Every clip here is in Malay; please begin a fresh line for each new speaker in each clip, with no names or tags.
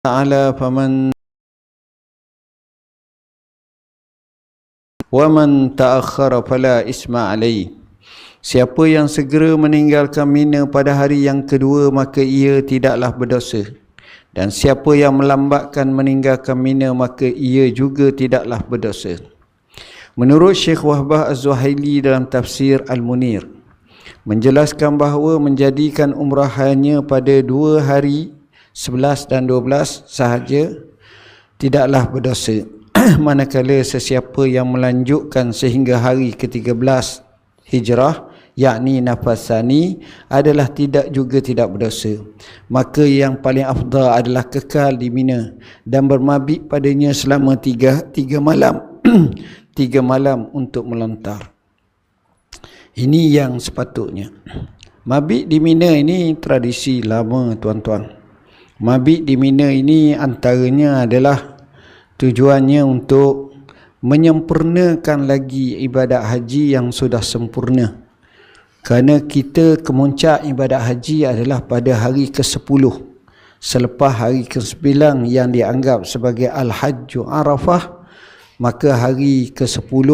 ta'ala waman ta'akhkhara fala isma alaih. Siapa yang segera meninggalkan Mina pada hari yang kedua, maka ia tidaklah berdosa. Dan siapa yang melambatkan meninggalkan Mina, maka ia juga tidaklah berdosa. Menurut Syekh Wahbah Az-Zuhaili dalam tafsir Al-Munir, menjelaskan bahawa menjadikan umrah hanya pada 2 hari 11 dan 12 sahaja tidaklah berdosa. Manakala sesiapa yang melanjutkan sehingga hari ke-13 Hijrah, yakni nafasani, adalah tidak berdosa. Maka yang paling afdal adalah kekal di Mina dan bermabit padanya selama 3 malam 3 malam untuk melontar. Ini yang sepatutnya. Mabit di Mina ini tradisi lama, tuan-tuan. Mabit di Mina ini antaranya adalah tujuannya untuk menyempurnakan lagi ibadat haji yang sudah sempurna. Kerana kita kemuncak ibadat haji adalah pada hari ke-10 selepas hari ke-9 yang dianggap sebagai Al-Hajju Arafah. Maka hari ke-10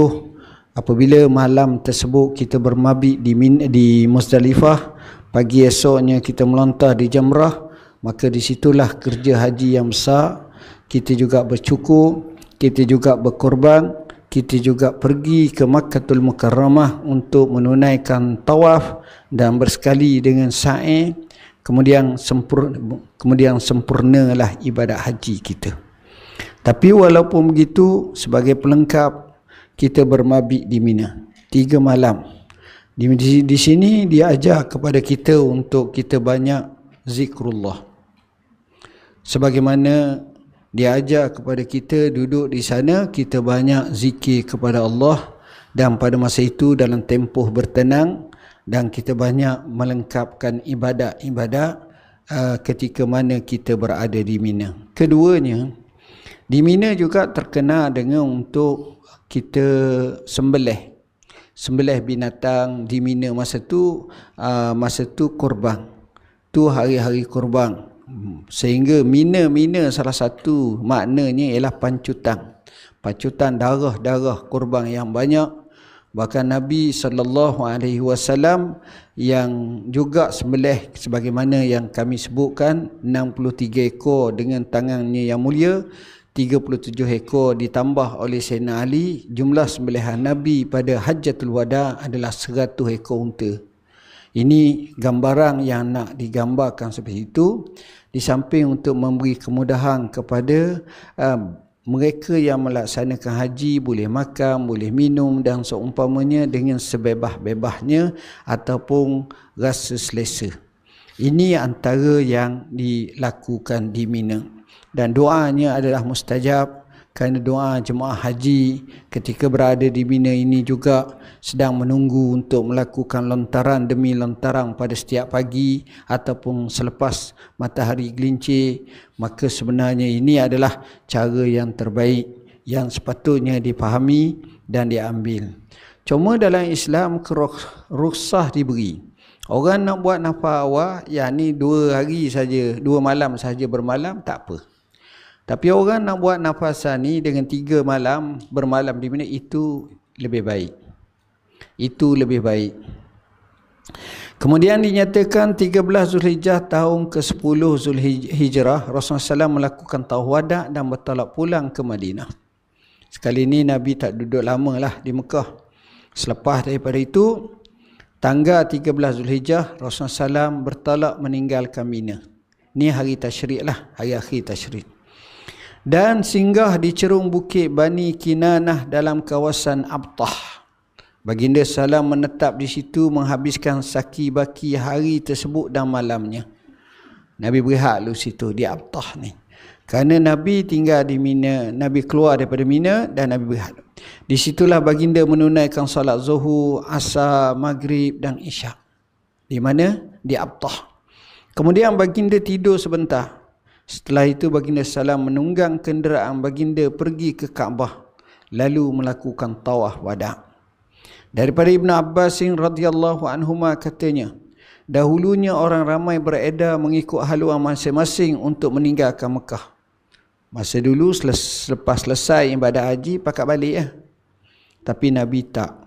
apabila malam tersebut kita bermabit di Muzdalifah, pagi esoknya kita melontar di Jamrah, maka disitulah kerja haji yang besar. Kita juga bercukur, kita juga berkorban, kita juga pergi ke Makkahul Mukarramah untuk menunaikan tawaf dan bersekali dengan sa'i. Kemudian sempurnalah ibadat haji kita. Tapi walaupun begitu, sebagai pelengkap, kita bermabit di Mina 3 malam. Di sini dia ajar kepada kita untuk kita banyak zikrullah. Sebagaimana dia ajar kepada kita duduk di sana, kita banyak zikir kepada Allah, dan pada masa itu dalam tempoh bertenang, dan kita banyak melengkapkan ibadat-ibadat ketika mana kita berada di Mina. Keduanya, di Mina juga terkenal dengan untuk kita sembelih binatang di Mina. Masa tu korban. Tu hari-hari korban. Sehingga Mina salah satu maknanya ialah pancutan darah korban yang banyak. Bahkan Nabi SAW yang juga sembelih sebagaimana yang kami sebutkan, 63 ekor dengan tangannya yang mulia, 37 ekor ditambah oleh Sayyidina Ali. Jumlah sembelihan Nabi pada Hajjatul Wada adalah 100 ekor unta. Ini gambaran yang nak digambarkan seperti itu. Di samping untuk memberi kemudahan kepada mereka yang melaksanakan haji, boleh makan, boleh minum dan seumpamanya dengan sebebas-bebasnya ataupun rasa selesa. Ini antara yang dilakukan di Mina. Dan doanya adalah mustajab, kerana doa jemaah haji ketika berada di Mina ini juga sedang menunggu untuk melakukan lontaran demi lontaran pada setiap pagi ataupun selepas matahari gelincir. Maka sebenarnya ini adalah cara yang terbaik yang sepatutnya dipahami dan diambil. Cuma dalam Islam rukhsah diberi. Orang nak buat nafas awal, yakni 2 hari saja, 2 malam saja bermalam, tak apa. Tapi orang nak buat nafasan ni dengan 3 malam bermalam di Mina, itu lebih baik. Itu lebih baik. Kemudian dinyatakan 13 Zulhijjah tahun ke-10 Zulhijrah, Rasulullah SAW melakukan tawaf wada' dan bertolak pulang ke Madinah. Sekali ini Nabi tak duduk lama lah di Mekah. Selepas daripada itu, tanggal 13 Zulhijjah, Rasulullah SAW bertolak meninggalkan Mina. Ini hari tasyrik lah, hari akhir tasyrik. Dan singgah di cerung bukit Bani Kinanah dalam kawasan Abtah. Baginda salam menetap di situ menghabiskan saki baki hari tersebut dan malamnya. Nabi berehat lu situ di Abtah ni. Kerana Nabi tinggal di Mina, Nabi keluar daripada Mina dan Nabi berehat. Di situlah baginda menunaikan solat Zuhur, Asar, Maghrib dan Isyak. Di mana? Di Abtah. Kemudian baginda tidur sebentar. Setelah itu baginda salam menunggang kenderaan baginda pergi ke Kaabah, lalu melakukan tawaf wada'. Daripada Ibn Abbas radhiyallahu anhuma katanya, dahulunya orang ramai beredar mengikut haluan masing-masing untuk meninggalkan Mekah. Masa dulu selepas selesai ibadah haji pakat balik lah. Tapi Nabi tak.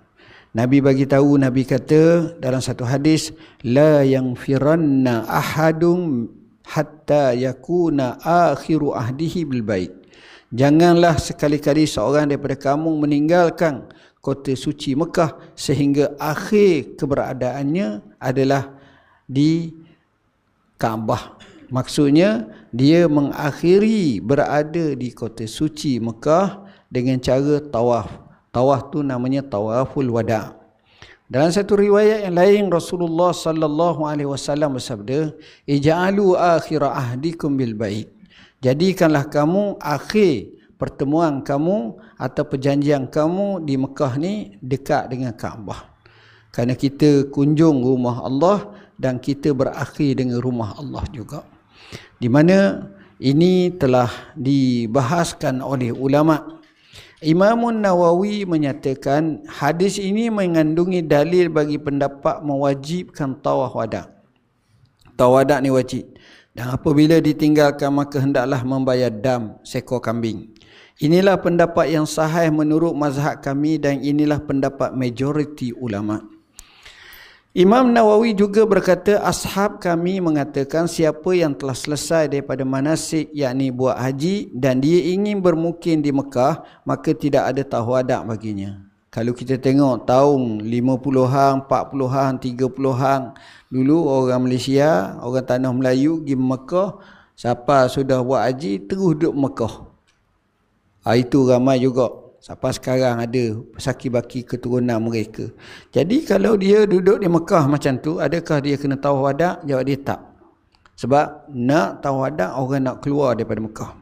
Nabi bagi tahu, Nabi kata dalam satu hadis, la yanfiranna ahadun hatta yakuna akhiru ahdihi bil bait. Janganlah sekali-kali seorang daripada kamu meninggalkan kota suci Mekah sehingga akhir keberadaannya adalah di Kaabah. Maksudnya dia mengakhiri berada di kota suci Mekah dengan cara tawaf. Tawaf tu namanya tawaful wada'. Dalam satu riwayat yang lain Rasulullah sallallahu alaihi wasallam bersabda, "Ij'alu akhir ahdikum bil bait." Jadikanlah kamu akhir pertemuan kamu atau perjanjian kamu di Mekah ni dekat dengan Kaabah. Kerana kita kunjung rumah Allah dan kita berakhir dengan rumah Allah juga. Di mana ini telah dibahaskan oleh ulama. Imam Nawawi menyatakan hadis ini mengandungi dalil bagi pendapat mewajibkan tawaf wada'. Tawaf wada' ni wajib. Dan apabila ditinggalkan maka hendaklah membayar dam seekor kambing. Inilah pendapat yang sahih menurut mazhab kami dan inilah pendapat majoriti ulama. Imam Nawawi juga berkata, ashab kami mengatakan siapa yang telah selesai daripada manasik yakni buat haji dan dia ingin bermukim di Mekah, maka tidak ada tawaf wada' baginya. Kalau kita tengok tahun 50-an, 40-an, 30-an, dulu orang Malaysia, orang tanah Melayu pergi Mekah, siapa sudah buat haji terus duduk Mekah. Itu ramai juga. Sampai sekarang ada saki-baki keturunan mereka. Jadi kalau dia duduk di Mekah macam tu, adakah dia kena tawaf wada'? Jawab dia tak. Sebab nak tawaf wada' orang nak keluar daripada Mekah.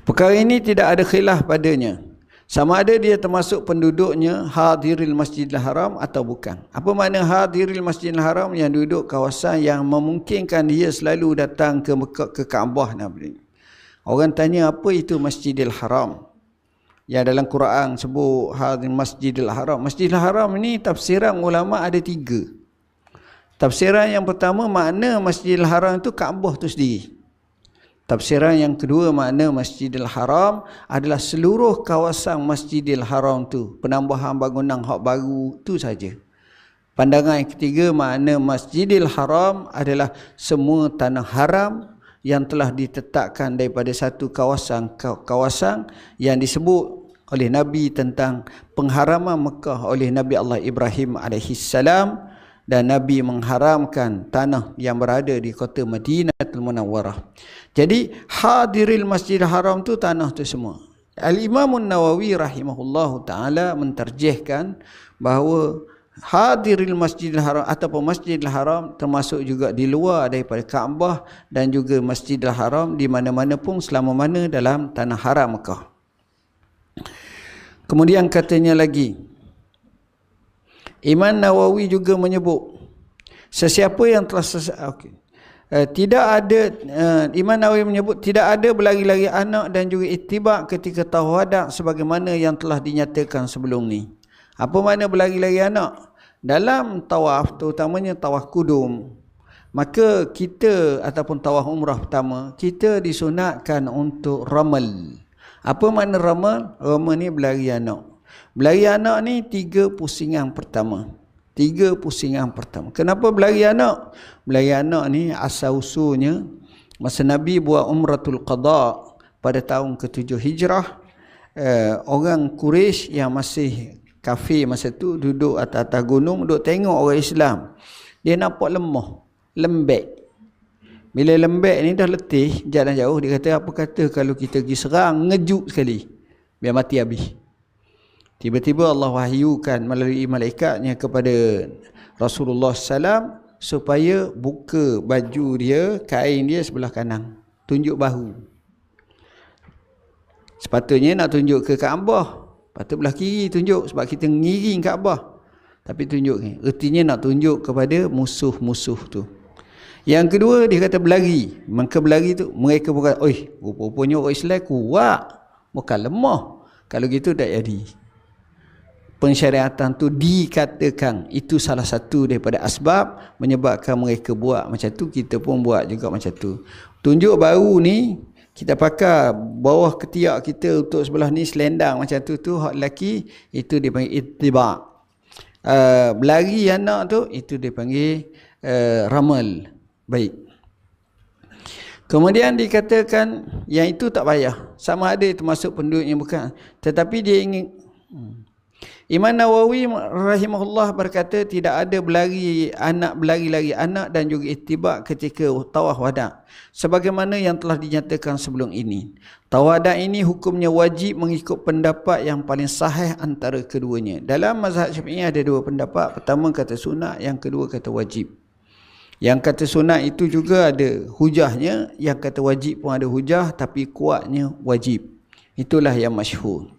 Perkara ini tidak ada khilaf padanya. Sama ada dia termasuk penduduknya hadiril Masjidil Haram atau bukan. Apa makna hadiril Masjidil Haram? Yang duduk kawasan yang memungkinkan dia selalu datang ke Mekah, ke Kaabah. Orang tanya apa itu Masjidil Haram? Ya, dalam Quran sebut Masjidil Haram. Masjidil Haram ni tafsiran ulama ada 3. Tafsiran yang pertama makna Masjidil Haram itu Kaabah tu sendiri. Tafsiran yang kedua makna Masjidil Haram adalah seluruh kawasan Masjidil Haram tu, penambahan bangunan hak baru tu saja. Pandangan yang ketiga makna Masjidil Haram adalah semua tanah haram yang telah ditetapkan daripada satu kawasan yang disebut oleh Nabi tentang pengharaman Mekah oleh Nabi Allah Ibrahim alaihissalam, dan Nabi mengharamkan tanah yang berada di kota Madinatul Munawwarah. Jadi hadiril Masjidil Haram tu tanah tu semua. Al-Imam Nawawi rahimahullahu taala mentarjihkan bahawa hadiril Masjidil Haram ataupun Masjidil Haram termasuk juga di luar daripada Kaabah dan juga Masjidil Haram di mana-mana pun selama mana dalam tanah haram Mekah. Kemudian katanya lagi, Imam Nawawi juga menyebut sesiapa yang telah tidak ada Imam Nawawi menyebut tidak ada berlari-lari anak dan juga ittiba' ketika tawaf wada' sebagaimana yang telah dinyatakan sebelum ni. Apa makna berlari-lari anak? Dalam tawaf, terutamanya tawaf kudum, maka kita ataupun tawaf umrah pertama, kita disunatkan untuk ramal. Apa makna ramal? Ramal ni berlari anak. Berlari anak ni 3 pusingan pertama. 3 pusingan pertama. Kenapa berlari anak? Berlari anak ni asal usulnya masa Nabi buat umratul qada pada tahun ke-7 Hijrah, orang Quraisy yang masih kafir masa tu duduk atas gunung, duduk tengok orang Islam. Dia nampak lemah, lembek. Bila lembek ni dah letih, jalan jauh, dia kata, apa kata kalau kita pergi serang, ngejuk sekali, biar mati habis. Tiba-tiba Allah wahyukan melalui malaikatnya kepada Rasulullah SAW supaya buka baju dia, kain dia sebelah kanan, tunjuk bahu. Sepatutnya nak tunjuk ke Kaabah, patut belah kiri tunjuk sebab kita ngiring Kaabah. Tapi tunjuk ni, ertinya nak tunjuk kepada musuh-musuh tu. Yang kedua dia kata berlari. Maka berlari tu mereka bukan, oi, rupa-rupanya orang Islam kuat, bukan lemah. Kalau gitu tak jadi. Pensyariatan tu dikatakan itu salah satu daripada asbab menyebabkan mereka buat macam tu, kita pun buat juga macam tu. Tunjuk baru ni Kita pakai bawah ketiak kita untuk sebelah ni selendang macam tu hak lelaki itu dipanggil ittiba'. Berlari anak tu itu dipanggil ramal. Baik. Kemudian dikatakan yang itu tak payah. Sama ada itu masuk penduduknya bukan. Tetapi dia ingin Imam Nawawi rahimahullah berkata tidak ada berlari-lari anak dan juga ittiba' ketika tawaf wada'. Sebagaimana yang telah dinyatakan sebelum ini. Tawaf wada' ini hukumnya wajib mengikut pendapat yang paling sahih antara keduanya. Dalam mazhab Syafi'i ada dua pendapat. Pertama kata sunat, yang kedua kata wajib. Yang kata sunat itu juga ada hujahnya, yang kata wajib pun ada hujah tapi kuatnya wajib. Itulah yang masyhur.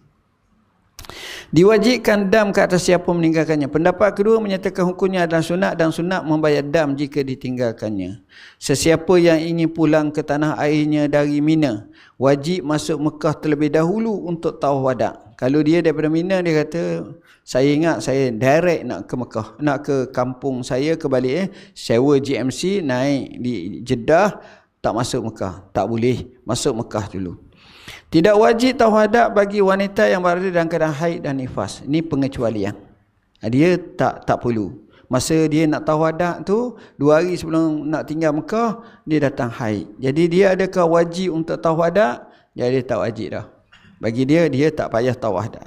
Diwajibkan dam ke atas siapa meninggalkannya. Pendapat kedua menyatakan hukumnya adalah sunat dan sunat membayar dam jika ditinggalkannya. Sesiapa yang ingin pulang ke tanah airnya dari Mina, wajib masuk Mekah terlebih dahulu untuk tawaf wada'. Kalau dia daripada Mina, dia kata, saya ingat saya direct nak ke Mekah, nak ke kampung saya, ke balik sewa GMC, naik di Jeddah, tak masuk Mekah. Tak boleh, masuk Mekah dulu. Tidak wajib tawaf wada' bagi wanita yang berada dalam keadaan haid dan nifas. Ini pengecualian. Dia tak perlu. Masa dia nak tawaf wada' tu, 2 hari sebelum nak tinggal Mekah, dia datang haid. Jadi dia adakah wajib untuk tawaf wada'? Dia tak wajib dah. Bagi dia tak payah tawaf wada'.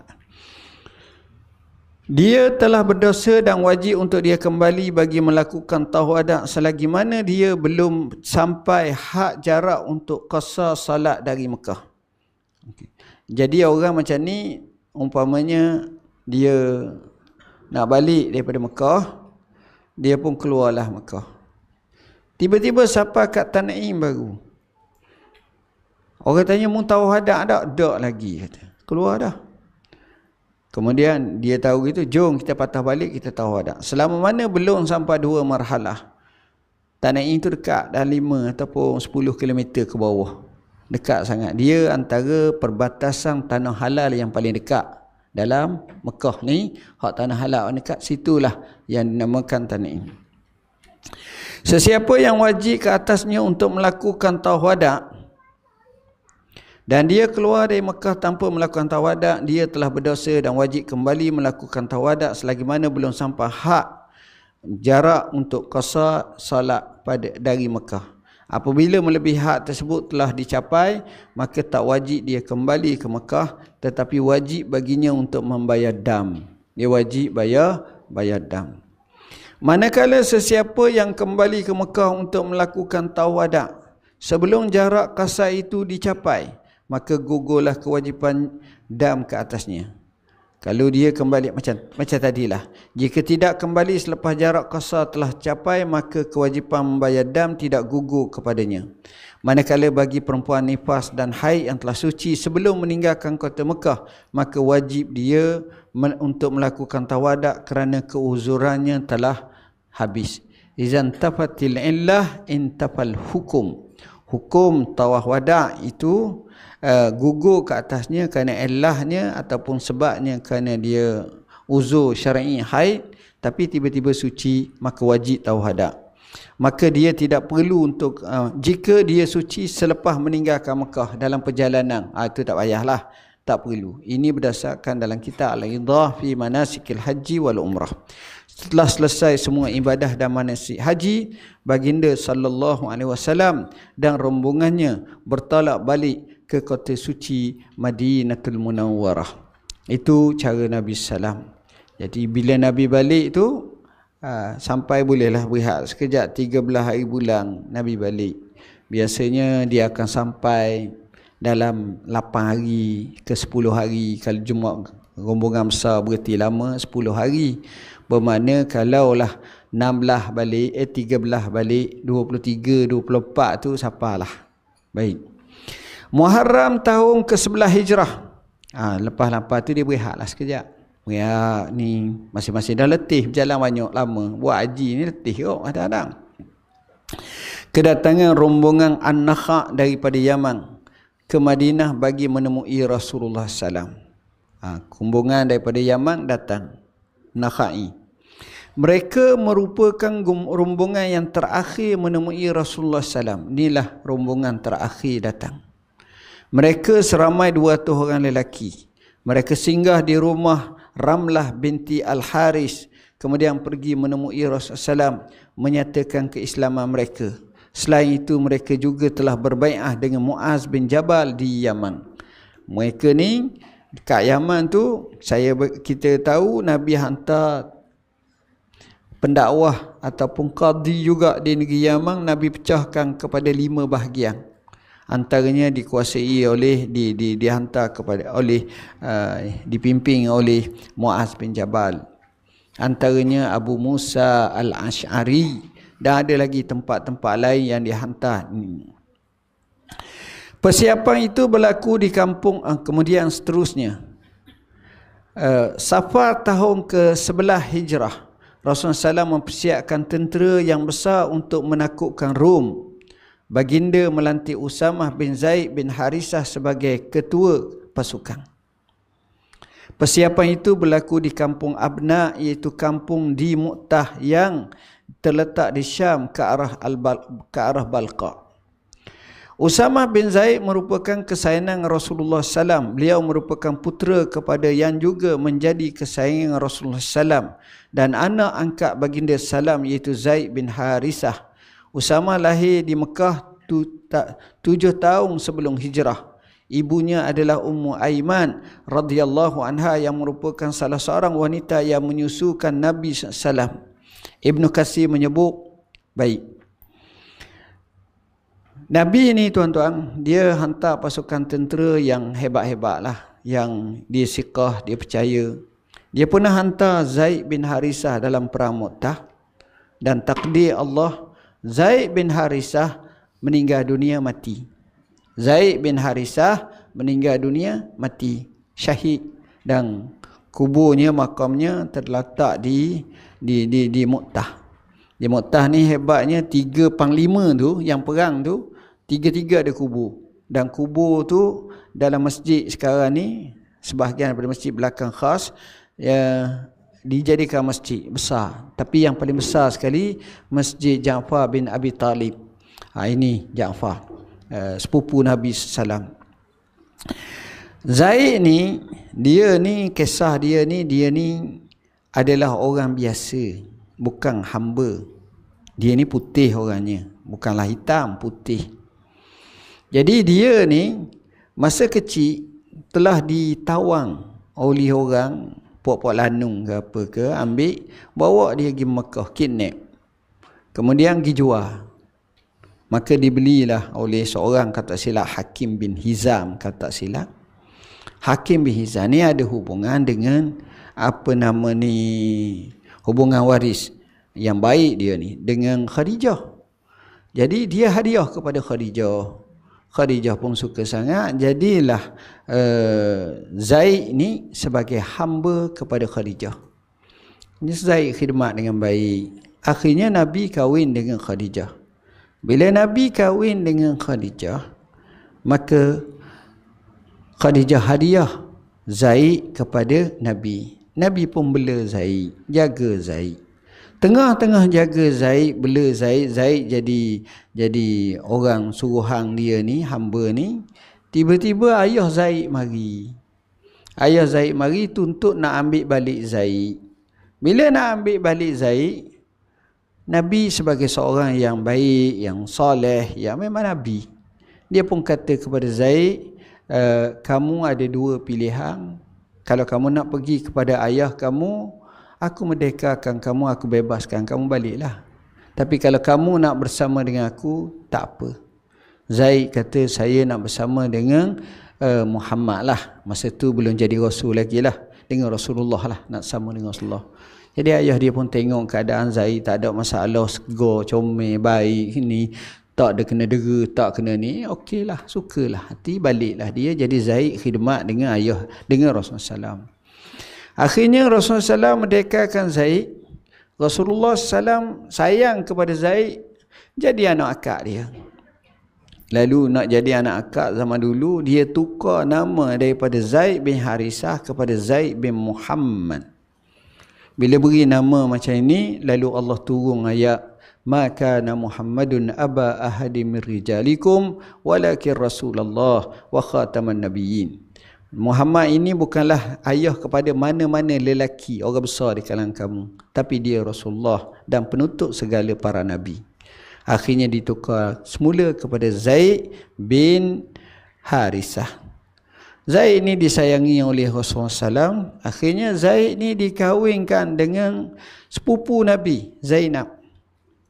Dia telah berdosa dan wajib untuk dia kembali bagi melakukan tawaf wada' selagi mana dia belum sampai had jarak untuk qasar salat dari Mekah. Okay. Jadi orang macam ni, umpamanya dia nak balik daripada Mekah, dia pun keluarlah Mekah. Tiba-tiba sampai kat Tanaim baru. Orang tanya, mu tawaf wada' tak? Tak lagi, kata. Keluar dah. Kemudian dia tahu gitu, jom kita patah balik, kita tawaf wada'. Selama mana belum sampai 2 marhalah. Tanaim tu dekat dah 5 ataupun 10 km ke bawah. Dekat sangat. Dia antara perbatasan tanah halal yang paling dekat dalam Mekah ni. Hak tanah halal dekat situlah yang dinamakan Tanaim. Sesiapa yang wajib ke atasnya untuk melakukan tawaf wada' dan dia keluar dari Mekah tanpa melakukan tawaf wada', dia telah berdosa dan wajib kembali melakukan tawaf wada' selagi mana belum sampai had jarak untuk qasar salat dari Mekah. Apabila melebihi had tersebut telah dicapai, maka tak wajib dia kembali ke Mekah, tetapi wajib baginya untuk membayar dam. Dia wajib bayar dam. Manakala sesiapa yang kembali ke Mekah untuk melakukan tawaf wada' sebelum jarak qasar itu dicapai, maka gugurlah kewajipan dam ke atasnya. Kalau dia kembali macam tadilah. Jika tidak kembali selepas jarak qasar telah capai, maka kewajipan membayar dam tidak gugur kepadanya. Manakala bagi perempuan nifas dan haid yang telah suci sebelum meninggalkan kota Mekah, maka wajib dia untuk melakukan tawaf wada' kerana keuzurannya telah habis. Izan tafatil illah intafal hukum. Hukum tawaf wada' itu gugur ke atasnya kerana illahnya ataupun sebabnya kerana dia uzur syar'i haid, tapi tiba-tiba suci, maka wajib tawaf wada'. Maka dia tidak perlu untuk jika dia suci selepas meninggalkan Mekah dalam perjalanan, itu tak payahlah, tak perlu. Ini berdasarkan dalam kitab Al-Idah fi Manasikil Haji wal Umrah. Setelah selesai semua ibadah dan manasik haji, baginda sallallahu alaihi wasallam dan rombongannya bertolak balik ke kota suci Madinatul Munawwarah. Itu cara Nabi sallam. Jadi bila Nabi balik tu sampai bolehlah berehat sekejap, 13 hari bulan Nabi balik. Biasanya dia akan sampai dalam 8 hari ke 10 hari. Kalau Jumaat rombongan besar berarti lama 10 hari. Bermakna kalaulah 16 balik, 13 balik, 23, 24 tu sampailah. Baik. Muharram tahun ke-11 Hijrah. Lepas tu dia berehatlah sekejap. Berehat ni masing-masing dah letih berjalan banyak lama. Buat haji ni letih kok kadang-kadang. Kedatangan rombongan An-Nakha' daripada Yaman ke Madinah bagi menemui Rasulullah SAW. Rombongan daripada Yaman datang. Nakha'i. Mereka merupakan rombongan yang terakhir menemui Rasulullah SAW. Inilah rombongan terakhir datang. Mereka seramai 200 orang lelaki. Mereka singgah di rumah Ramlah binti Al-Haris, kemudian pergi menemui Rasulullah SAW, menyatakan keislaman mereka. Selain itu, mereka juga telah berbai'ah dengan Muaz bin Jabal di Yaman. Mereka ni kat Yaman tu, kita tahu Nabi hantar pendakwah ataupun qadi juga di negeri Yaman. Nabi pecahkan kepada 5 bahagian. Antaranya dikuasai oleh dihantar kepada dipimpin oleh Muaz bin Jabal. Antaranya Abu Musa Al-Ash'ari, dan ada lagi tempat-tempat lain yang dihantar. Persiapan itu berlaku di kampung. Kemudian seterusnya, Safar tahun ke-11 Hijrah, Rasulullah SAW mempersiapkan tentera yang besar untuk menaklukkan Rom. Baginda melantik Usamah bin Zaid bin Harisah sebagai ketua pasukan. Persiapan itu berlaku di kampung Abna, iaitu kampung di Mu'tah yang terletak di Syam ke arah Balqa. Usamah bin Zaid merupakan kesayangan Rasulullah SAW. Beliau merupakan putera kepada yang juga menjadi kesayangan Rasulullah SAW dan anak angkat baginda Salam, iaitu Zaid bin Harisah. Usamah lahir di Mekah 7 tahun sebelum hijrah. Ibunya adalah Ummu Aiman radhiyallahu anha, yang merupakan salah seorang wanita yang menyusukan Nabi SAW. Ibnu Katsir menyebut, baik, Nabi ni tuan-tuan, dia hantar pasukan tentera yang hebat-hebat lah, yang dia siqah, dia percaya. Dia pernah hantar Zaid bin Harisah dalam perang Mu'tah, dan takdir Allah, Zaid bin Harisah meninggal dunia mati. Zaid bin Harisah meninggal dunia mati, syahid, dan kuburnya, makamnya terletak di Mu'tah. Di Mu'tah ni hebatnya 3 panglima tu yang perang tu, 3 ada kubur. Dan kubur tu dalam masjid sekarang ni, sebahagian daripada masjid belakang khas, dijadikan masjid besar. Tapi yang paling besar sekali, Masjid Ja'far bin Abi Talib. Ini Ja'far, sepupu Nabi SAW. Zaid ni, kisah dia ni adalah orang biasa, bukan hamba. Dia ni putih orangnya, bukanlah hitam, putih. Jadi dia ni masa kecil telah ditawang oleh orang, puak-puak lanung ke apa ke, ambil bawa dia pergi Mekah, kidnap, kemudian pergi jual. Maka dibelilah oleh seorang, kata silap Hakim bin Hizam, kata silap. Hakim bin Hizam ni ada hubungan dengan hubungan waris yang baik dia ni dengan Khadijah. Jadi dia hadiah kepada Khadijah. Khadijah pun suka sangat. Jadilah Zaid ni sebagai hamba kepada Khadijah. Ini Zaid khidmat dengan baik. Akhirnya Nabi kahwin dengan Khadijah. Bila Nabi kahwin dengan Khadijah, maka Khadijah hadiah Zaid kepada Nabi. Nabi pun bela Zaid, jaga Zaid. Tengah-tengah jaga Zaid, bela Zaid, Zaid jadi orang suruhan dia ni, hamba ni. Tiba-tiba ayah Zaid mari. Ayah Zaid mari tuntut nak ambil balik Zaid. Bila nak ambil balik Zaid, Nabi sebagai seorang yang baik, yang soleh, yang memang Nabi, dia pun kata kepada Zaid, kamu ada 2 pilihan. Kalau kamu nak pergi kepada ayah kamu, aku merdekakan kamu, aku bebaskan kamu, baliklah. Tapi kalau kamu nak bersama dengan aku, tak apa. Zaid kata, saya nak bersama dengan Muhammad lah. Masa tu belum jadi Rasul lagi lah. Dengan Rasulullah lah, nak sama dengan Rasulullah. Jadi ayah dia pun tengok keadaan Zaid, tak ada masalah, segar, comel, baik, ni tak ada kena dera, tak kena ni, okeylah, sukalah hati, baliklah dia. Jadi Zaid khidmat dengan ayah, dengan Rasulullah SAW. Akhirnya Rasulullah SAW merdekakan Zaid. Rasulullah SAW sayang kepada Zaid, jadi anak akak dia. Lalu nak jadi anak akak zaman dulu, dia tukar nama daripada Zaid bin Harisah kepada Zaid bin Muhammad. Bila beri nama macam ini, lalu Allah turun ayat ma kana Muhammadun aba ahadi min rijalikum walakin Rasulullah wa khataman nabiyyin. Muhammad ini bukanlah ayah kepada mana-mana lelaki orang besar di kalangan kamu, tapi dia Rasulullah dan penutup segala para nabi. Akhirnya ditukar semula kepada Zaid bin Harisah. Zaid ni disayangi oleh Rasulullah SAW. Akhirnya Zaid ni dikahwinkan dengan sepupu Nabi, Zainab.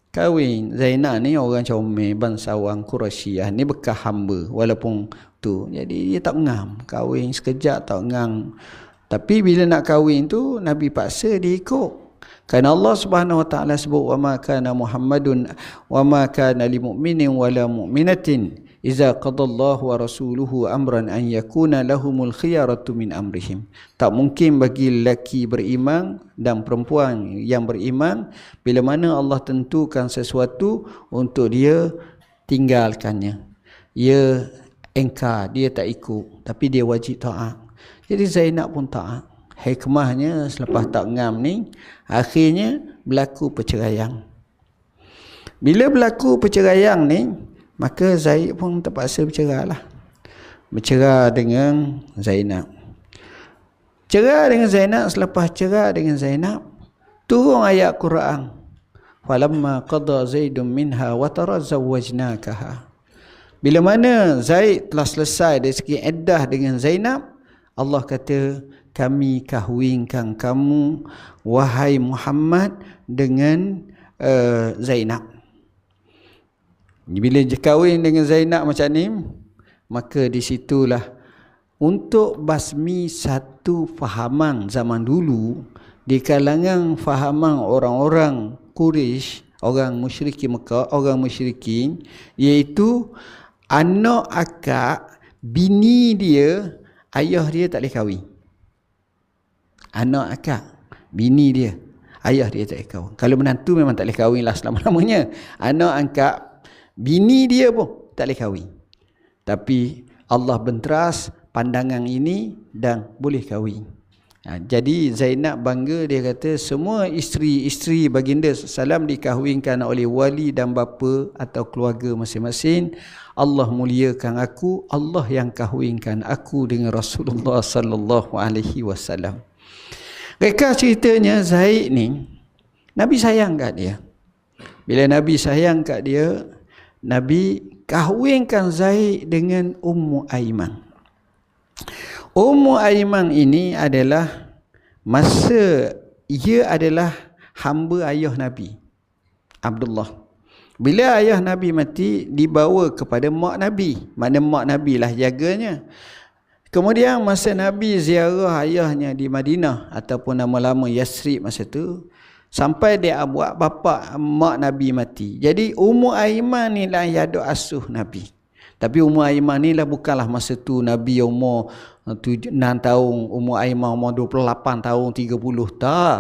Kahwin. Zainab ni orang comel, bangsawan Quraisyah. Ni bekas hamba walaupun tu. Jadi dia tak ngam. Kahwin sekejap tak ngam. Tapi bila nak kahwin tu, Nabi paksa dia ikut. Kerana Allah Subhanahu wa taala sebut, wa ma kana Muhammadun wa ma kana lil mu'minin wala mu'minatin iza qadallahu wa rasuluhu amran an yakuna lahumul khiyaratu min amrihim. Tak mungkin bagi lelaki beriman dan perempuan yang beriman bila mana Allah tentukan sesuatu untuk dia tinggalkannya. Dia engkar, dia tak ikut, tapi dia wajib taat. Jadi Zainab pun taat. Hikmahnya selepas tak ngam ni, akhirnya berlaku perceraian. Bila berlaku perceraian ni, maka Zaid pun terpaksa bercerai lah. Bercerai dengan Zainab. Cerai dengan Zainab, selepas cerai dengan Zainab, turun ayat Quran. Falamma qada Zaidun minha wa tarazawwajnakaha. Bila mana Zaid telah selesai dari segi iddah dengan Zainab, Allah kata, kami kahwinkan kamu wahai Muhammad dengan Zainab. Bila kahwin dengan Zainab macam ni, maka di situlah untuk basmi satu fahaman zaman dulu di kalangan fahaman orang-orang Quraisy, orang musyrikin Mekah, orang musyrikin, iaitu anak akak bini dia, ayah dia tak boleh kahwin. Anak akak bini dia, ayah dia tak boleh kahwin. Kalau menantu memang tak boleh kahwin lah selama-lamanya. Anak angkat bini dia pun tak boleh kahwin. Tapi Allah benteras pandangan ini dan boleh kahwin. Jadi Zainab bangga, dia kata semua isteri-isteri baginda SAW dikahwinkan oleh wali dan bapa atau keluarga masing-masing. Allah muliakan aku, Allah yang kahwinkan aku dengan Rasulullah sallallahu alaihi wasallam. Reka ceritanya Zaid ni, Nabi sayang kat dia. Bila Nabi sayang kat dia, Nabi kahwinkan Zaid dengan Ummu Aiman. Ummu Aiman ini adalah masa ia adalah hamba ayah Nabi, Abdullah. Bila ayah Nabi mati, dibawa kepada mak Nabi. Mana mak Nabi lah jaganya. Kemudian masa Nabi ziarah ayahnya di Madinah ataupun nama-lama Yasrib masa tu, sampai dia buat bapa mak Nabi mati. Jadi Ummu Aiman ni lah yang ada asuh Nabi. Tapi Ummu Aiman ni lah bukanlah masa tu Nabi umur 6 tahun, Ummu Aiman umur 28 tahun, 30. Tak.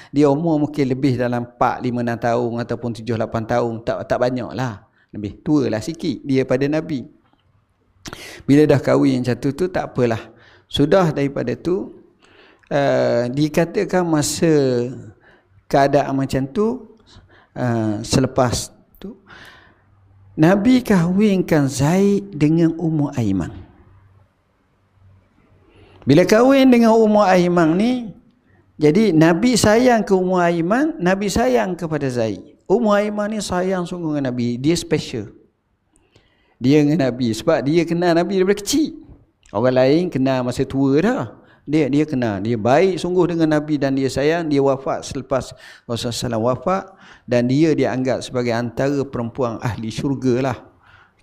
Dia umur mungkin lebih dalam 4, 5, 6 tahun ataupun 7, 8 tahun. Tak banyak lah. Lebih tua lah sikit dia pada Nabi. Bila dah kahwin macam tu tak apalah. Sudah daripada tu dikatakan masa keadaan macam tu, selepas tu Nabi kahwinkan Zaid dengan Ummu Aiman. Bila kahwin dengan Ummu Aiman ni, jadi Nabi sayang ke Ummu Aiman, Nabi sayang kepada Zaid. Ummu Aiman ni sayang sungguh dengan Nabi, dia special. Dia dengan Nabi sebab dia kenal Nabi daripada kecil. Orang lain kenal masa tua dah. Dia kenal, dia baik sungguh dengan Nabi dan dia sayang. Dia wafat selepas Rasulullah SAW wafat dan dia dianggap sebagai antara perempuan ahli syurga lah.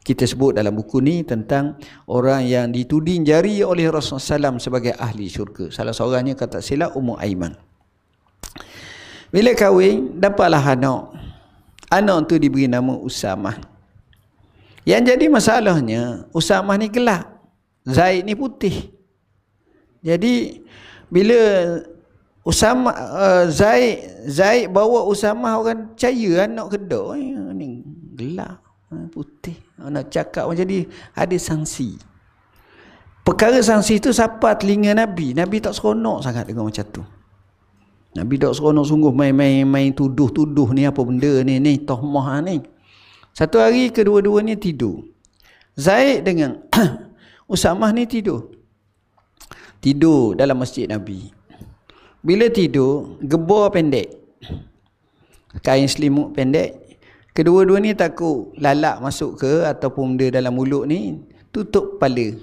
Kita sebut dalam buku ni tentang orang yang dituding jari oleh Rasulullah SAW sebagai ahli syurga. Salah seorangnya kata silap Ummu Aiman. Bila kahwin, dapatlah anak. Anak tu diberi nama Usamah. Yang jadi masalahnya, Usamah ni gelap, Zaid ni putih. Jadi bila Usamah Zaid bawa Usamah, orang percaya anak kedua ni gelap, putih. Nak cakap jadi ada sanksi. Perkara sanksi tu sampai telinga Nabi. Nabi tak seronok sangat dengan macam tu. Nabi tak seronok sungguh main tuduh-tuduh ni apa benda ni tahmah ni. Satu hari kedua-dua ni tidur. Zaid dengan Usamah ni tidur dalam masjid Nabi. Bila tidur, gebor pendek, kain selimut pendek. Kedua-dua ni takut lalak masuk ke ataupun benda dalam mulut ni, tutup kepala.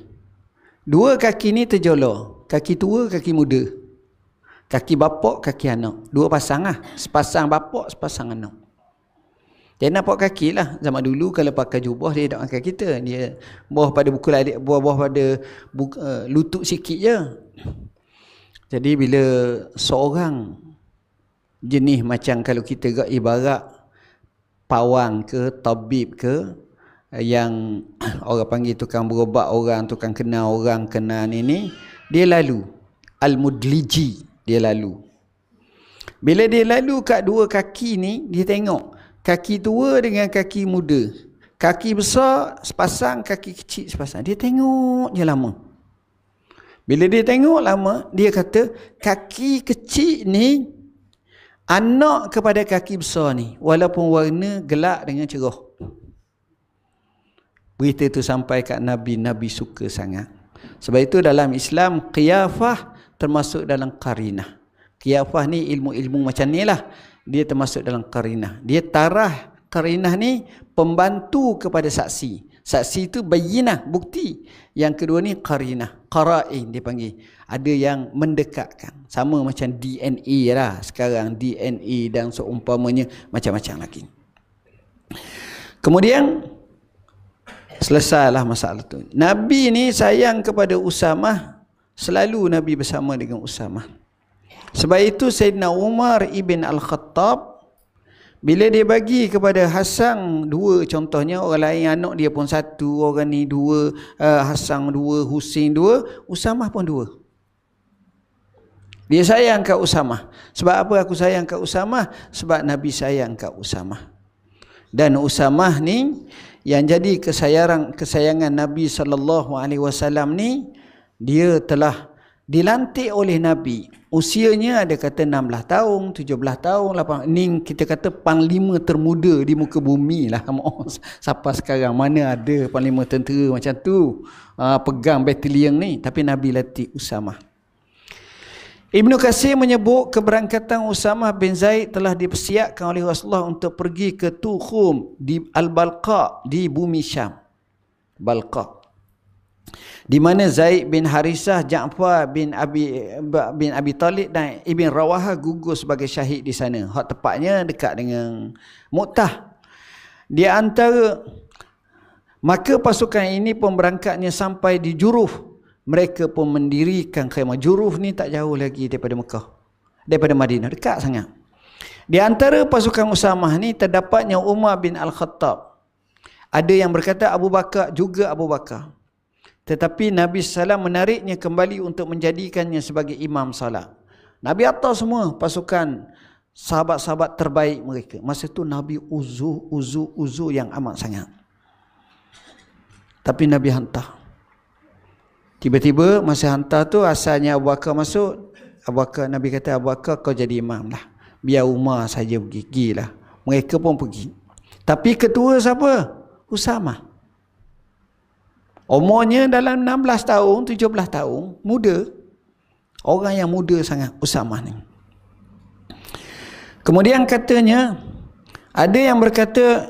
Dua kaki ni terjolor, kaki tua, kaki muda, kaki bapak, kaki anak. Dua pasang lah, sepasang bapak, sepasang anak. Dia nampak kaki lah. Zaman dulu kalau pakai jubah dia tak pakai kita. Dia bawah pada bukul adik, bawah pada lutut sikit je. Jadi bila seorang jenis macam kalau kita gak ibarat pawang ke, tabib ke, yang orang panggil tukang berubat orang, tukang kenal orang, kenal ni, dia lalu. Al-Mudliji, dia lalu. Bila dia lalu kat dua kaki ni, dia tengok kaki tua dengan kaki muda. Kaki besar sepasang, kaki kecil sepasang. Dia tengok je lama. Bila dia tengok lama, dia kata, kaki kecil ni anak kepada kaki besar ni. Walaupun warna gelap dengan cerah. Berita tu sampai kat Nabi. Nabi suka sangat. Sebab itu dalam Islam, qiyafah termasuk dalam qarinah. Qiyafah ni ilmu-ilmu macam ni lah. Dia termasuk dalam qarinah. Dia tarah qarinah ni pembantu kepada saksi. Saksi itu bayinah, bukti. Yang kedua ni qarinah, qara'in dia panggil. Ada yang mendekatkan. Sama macam DNA lah. Sekarang DNA dan seumpamanya macam-macam lagi. Kemudian selesailah masalah tu. Nabi ni sayang kepada Usamah. Selalu Nabi bersama dengan Usamah. Sebab itu Sayyidina Umar ibn Al-Khattab, bila dia bagi kepada Hasan dua, contohnya orang lain anak dia pun satu, orang ni dua, Hasan dua, Husin dua, Usamah pun dua. Dia sayang kat Usamah. Sebab apa aku sayang kat Usamah? Sebab Nabi sayang kat Usamah. Dan Usamah ni yang jadi kesayangan Nabi SAW ni, dia telah dilantik oleh Nabi. Usianya ada kata 16 tahun, 17 tahun, 8. Ni kita kata panglima termuda di muka bumi lah. Siapa sekarang mana ada panglima tentera macam tu, pegang batalion ni. Tapi Nabi latih Usamah. Ibnu Katsir menyebut keberangkatan Usamah bin Zaid telah dipersiapkan oleh Rasulullah untuk pergi ke Tukhum di Al-Balqa di bumi Syam. Balqa. Di mana Zaid bin Harisah, Ja'far bin Abi Talib dan Ibn Rawaha gugur sebagai syahid di sana. Hak tepatnya dekat dengan Mu'tah. Di antara, maka pasukan ini pun berangkatnya sampai di Juruh. Mereka pun mendirikan khemah. Juruh ni tak jauh lagi daripada Mekah, daripada Madinah, dekat sangat. Di antara pasukan Usamah ni terdapatnya Umar bin Al-Khattab. Ada yang berkata Abu Bakar, juga Abu Bakar. Tetapi Nabi SAW menariknya kembali untuk menjadikannya sebagai imam salat. Nabi atas semua pasukan sahabat-sahabat terbaik mereka. Masa tu Nabi uzu yang amat sangat. Tapi Nabi hantar. Tiba-tiba masa hantar tu asalnya Abu Bakar masuk. Nabi kata, Abu Bakar kau jadi imam lah. Biar Umar saja pergilah. Mereka pun pergi. Tapi ketua siapa? Usamah. Umurnya dalam 16 tahun, 17 tahun, muda. Orang yang muda sangat, Usamah ni. Kemudian katanya, ada yang berkata,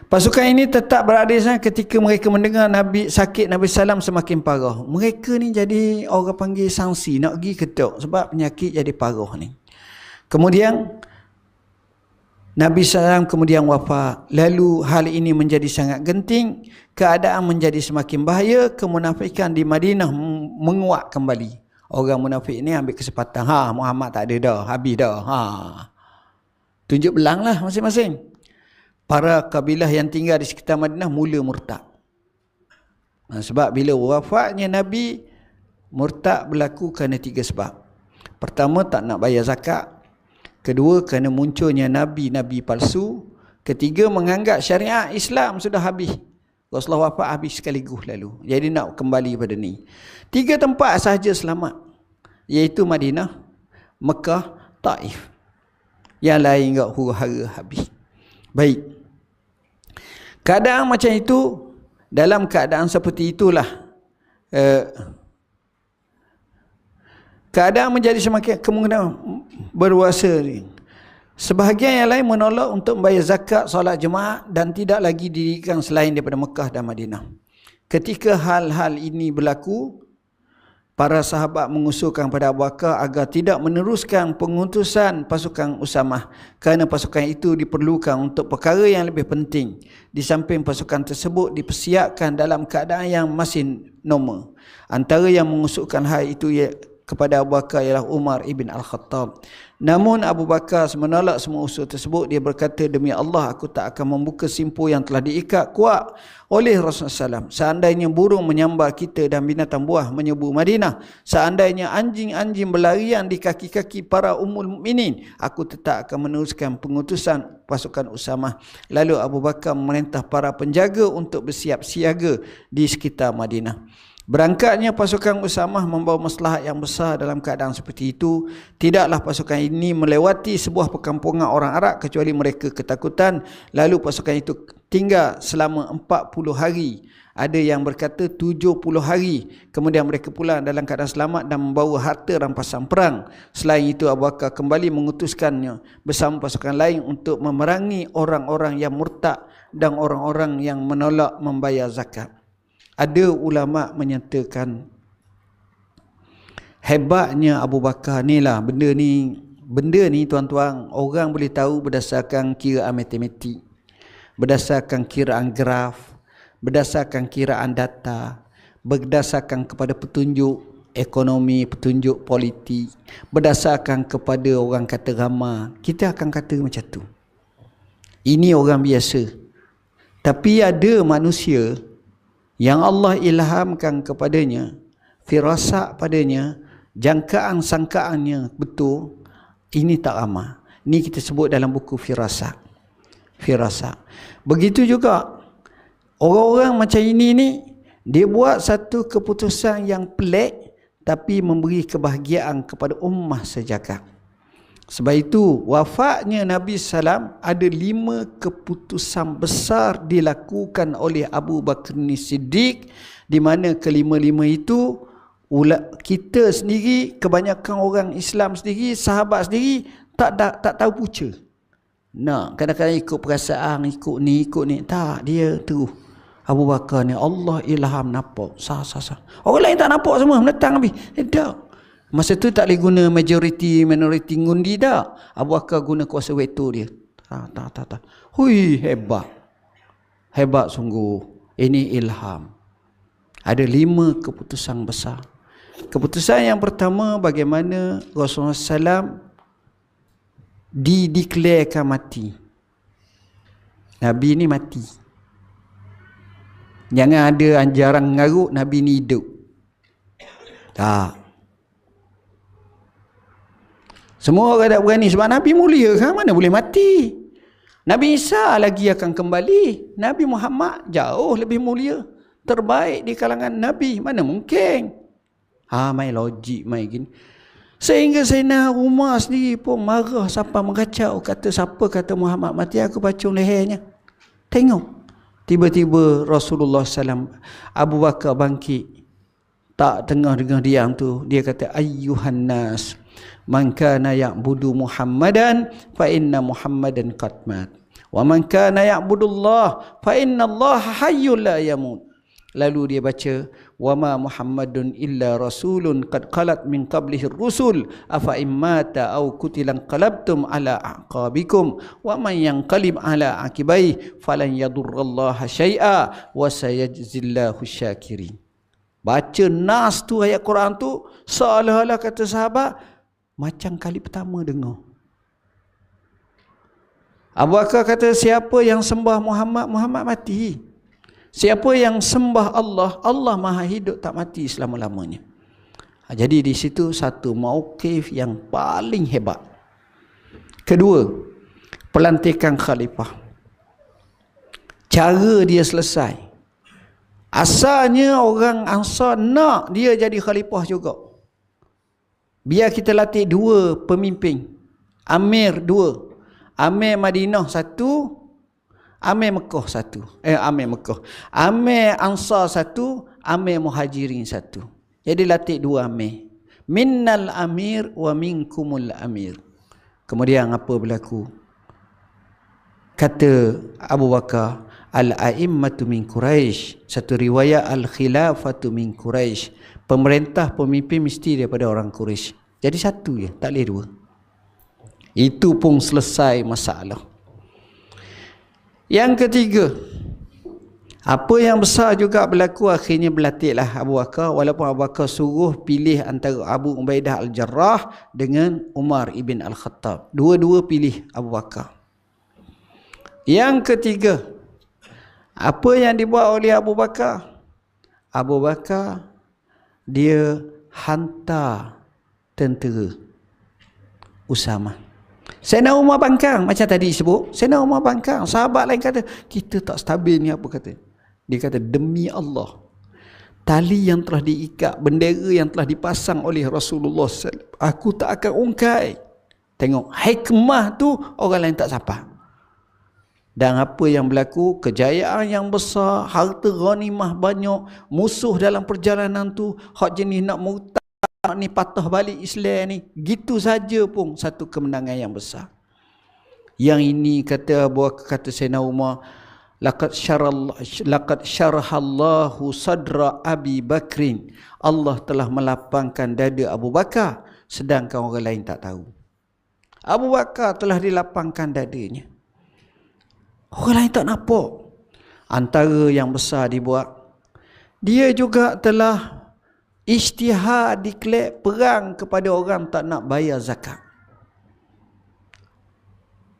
pasukan ini tetap berada di sana ketika mereka mendengar sakit Nabi Sallam semakin parah. Mereka ni jadi orang panggil sangsi, nak pergi ketuk sebab penyakit jadi parah ni. Kemudian Nabi SAW kemudian wafat. Lalu hal ini menjadi sangat genting. Keadaan menjadi semakin bahaya. Kemunafikan di Madinah menguat kembali. Orang munafik ni ambil kesempatan. Muhammad tak ada dah. Habis dah. Tunjuk belang lah masing-masing. Para kabilah yang tinggal di sekitar Madinah mula murtad. Sebab bila wafatnya Nabi, murtad berlaku kerana 3 sebab. Pertama, tak nak bayar zakat. Kedua, kerana munculnya nabi-nabi palsu. Ketiga, menganggap syariat Islam sudah habis. Rasulullah wafat habis sekaligus lalu. Jadi nak kembali pada ni. 3 tempat sahaja selamat. Iaitu Madinah, Mekah, Taif. Yang lain enggak huru-hara habis. Baik. Keadaan macam itu, dalam keadaan seperti itulah keadaan menjadi semakin kemungkinan berwasa ni. Sebahagian yang lain menolak untuk membayar zakat, solat jemaah dan tidak lagi didirikan selain daripada Mekah dan Madinah. Ketika hal-hal ini berlaku, para sahabat mengusulkan pada Abu Bakar agar tidak meneruskan pengutusan pasukan Usamah kerana pasukan itu diperlukan untuk perkara yang lebih penting. Di samping pasukan tersebut dipersiapkan dalam keadaan yang masih normal. Antara yang mengusulkan hal itu kepada Abu Bakar ialah Umar ibn Al-Khattab. Namun Abu Bakar menolak semua usul tersebut. Dia berkata, demi Allah aku tak akan membuka simpul yang telah diikat kuat oleh Rasulullah SAW. Seandainya burung menyambar kita dan binatang buah menyerbu Madinah, seandainya anjing-anjing berlarian di kaki-kaki para ummul mukminin, aku tetap akan meneruskan pengutusan pasukan Usamah. Lalu Abu Bakar memerintah para penjaga untuk bersiap siaga di sekitar Madinah. Berangkatnya pasukan Usamah membawa maslahat yang besar. Dalam keadaan seperti itu, tidaklah pasukan ini melewati sebuah perkampungan orang Arab kecuali mereka ketakutan. Lalu pasukan itu tinggal selama 40 hari. Ada yang berkata 70 hari. Kemudian mereka pulang dalam keadaan selamat dan membawa harta rampasan perang. Selain itu, Abu Bakar kembali mengutuskannya bersama pasukan lain untuk memerangi orang-orang yang murtad dan orang-orang yang menolak membayar zakat. Ada ulama menyatakan hebatnya Abu Bakar ni lah, benda ni tuan-tuan, orang boleh tahu berdasarkan kiraan matematik, berdasarkan kiraan graf, berdasarkan kiraan data, berdasarkan kepada petunjuk ekonomi, petunjuk politik, berdasarkan kepada orang kata ramah. Kita akan kata macam tu, ini orang biasa. Tapi ada manusia yang Allah ilhamkan kepadanya, firasat padanya, jangkaan sangkaannya betul, ini tak ramah. Ini kita sebut dalam buku firasat. Begitu juga orang-orang macam ini ni, dia buat satu keputusan yang pelik tapi memberi kebahagiaan kepada ummah sejagat. Sebab itu wafatnya Nabi SAW ada 5 keputusan besar dilakukan oleh Abu Bakar Siddiq, di mana kelima-lima itu kita sendiri, kebanyakan orang Islam sendiri, sahabat sendiri tak tahu punca. Nah, kadang-kadang ikut perasaan, ikut ni. Tak, dia terus. Abu Bakar ni Allah ilham nampak. Sah. Orang lain tak nampak semua, menentang habis. Tak. Masa tu tak boleh guna minoriti ngundi dah. Abu Bakar guna kuasa veto dia. Tak. Hui, hebat sungguh. Ini ilham. Ada 5 keputusan besar. Keputusan yang pertama, bagaimana Rasulullah SAW dideklarkan mati. Nabi ni mati. Jangan ada anjaran mengarut Nabi ni hidup. Tak. Semua orang tak berani sebab Nabi mulia kan, mana boleh mati. Nabi Isa lagi akan kembali. Nabi Muhammad jauh lebih mulia, terbaik di kalangan Nabi, mana mungkin. Main logik, main gini. Sehingga Sayyidina Umar sendiri pun marah sampai mengacau. Kata, siapa kata Muhammad mati, aku bacung lehernya. Tengok. Tiba-tiba Rasulullah SAW, Abu Bakar bangkit. Tak tengah-tengah diam tu, dia kata, ayyuhan nas, man kana ya'budu Muhammadan fa inna Muhammadan qad mat, wa man kana ya'budullah fa inna Allah hayyul la yamut. Lalu dia baca, wa ma Muhammadun illa rasulun qad qalat min qablihi rusul afa immata aw qutilan qalabtum ala aqabikum wa man yanqalib ala aqibai falan yadurrallaha syai'a wa sayajzillahu syakirin. Baca nas tu, ayat Quran tu, seolah-olah kata sahabat macam kali pertama dengar. Abu Bakar kata, siapa yang sembah Muhammad, Muhammad mati. Siapa yang sembah Allah, Allah maha hidup tak mati selama-lamanya. Jadi di situ satu mauqif yang paling hebat. Kedua, pelantikan khalifah. Cara dia selesai. Asalnya orang Ansar nak dia jadi khalifah juga. Biar kita latih dua pemimpin. Amir dua. Amir Madinah satu, Amir Mekah satu. Amir Mekah. Amir Ansar satu, Amir Muhajirin satu. Jadi latih dua amir. Minnal amir wa minkumul amir. Kemudian apa berlaku? Kata Abu Bakar, al-a'immatu min Quraisy. Satu riwayat al-khilafatu min Quraisy. Pemerintah, pemimpin mesti daripada orang Quraisy. Jadi satu je, tak boleh dua. Itu pun selesai masalah. Yang ketiga, apa yang besar juga berlaku, akhirnya berlatihlah Abu Bakar, walaupun Abu Bakar suruh pilih antara Abu Ubaidah Al-Jarrah dengan Umar ibn Al-Khattab. Dua-dua pilih Abu Bakar. Yang ketiga, apa yang dibuat oleh Abu Bakar? Abu Bakar dia hantar tentera Usama. Sayyidina Umar bangkang, macam tadi sebut. Sayyidina Umar bangkang. Sahabat lain kata, kita tak stabil ni, apa kata? Dia kata, demi Allah, tali yang telah diikat, bendera yang telah dipasang oleh Rasulullah SAW, aku tak akan ungkai. Tengok, hikmah tu orang lain tak sapa. Dan apa yang berlaku? Kejayaan yang besar, harta ghanimah banyak, musuh dalam perjalanan tu, hak jenis nak murtad ni, patah balik Islam ni, gitu saja pun satu kemenangan yang besar. Yang ini kata Sayyidina Umar, laqad syarahallahu sadra Abi Bakrin. Allah telah melapangkan dada Abu Bakar, sedangkan orang lain tak tahu. Abu Bakar telah dilapangkan dadanya, orang lain tak nampak. Antara yang besar dibuat, dia juga telah ijtihad, declare perang kepada orang tak nak bayar zakat.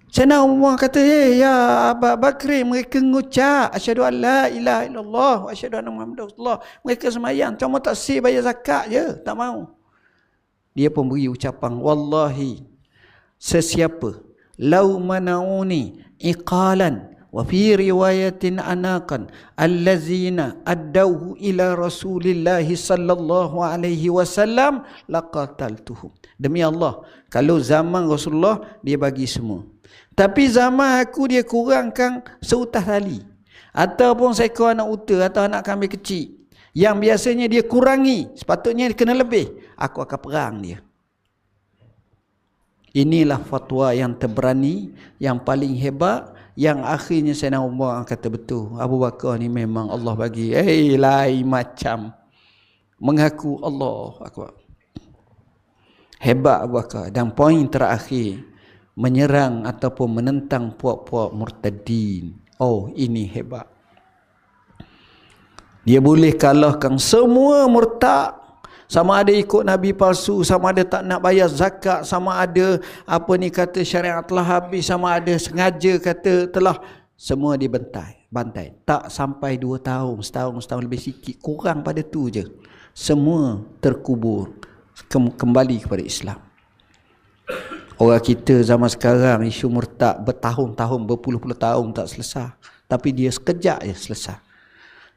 Sayyidina Umar kata, ya Abu Bakr, mereka mengucap asyhadu an la ilaha illallah wa asyhadu anna Muhammadar Rasulullah. Mereka semayang, cuma tak bayar zakat je, tak mau. Dia pun beri ucapan, wallahi, sesiapa lau manauni iqalan wa fi riwayatin anaqan allazina addauhu ila Rasulillah sallallahu alaihi wasallam laqataltuhum. Demi Allah, kalau zaman Rasulullah dia bagi semua, tapi zaman aku dia kurangkan seutas tali ataupun seekor anak unta atau anak kambing kecil yang biasanya dia kurangi, sepatutnya dia kena lebih, aku akan perang dia. Inilah fatwa yang terberani, yang paling hebat, yang akhirnya Sayyidina Umar kata betul, Abu Bakar ni memang Allah bagi. Lain macam mengaku Allah Akbar. Hebat Abu Bakar. Dan poin terakhir, menyerang ataupun menentang puak-puak murtadin. Oh, ini hebat. Dia boleh kalahkan semua murtad. Sama ada ikut Nabi palsu, sama ada tak nak bayar zakat, sama ada kata syariat telah habis, sama ada sengaja kata telah, semua bantai. Tak sampai 2 tahun, setahun lebih sikit, kurang pada tu je, semua terkubur, kembali kepada Islam. Orang kita zaman sekarang isu murtad bertahun-tahun, berpuluh-puluh tahun tak selesai, tapi dia sekejap je selesai.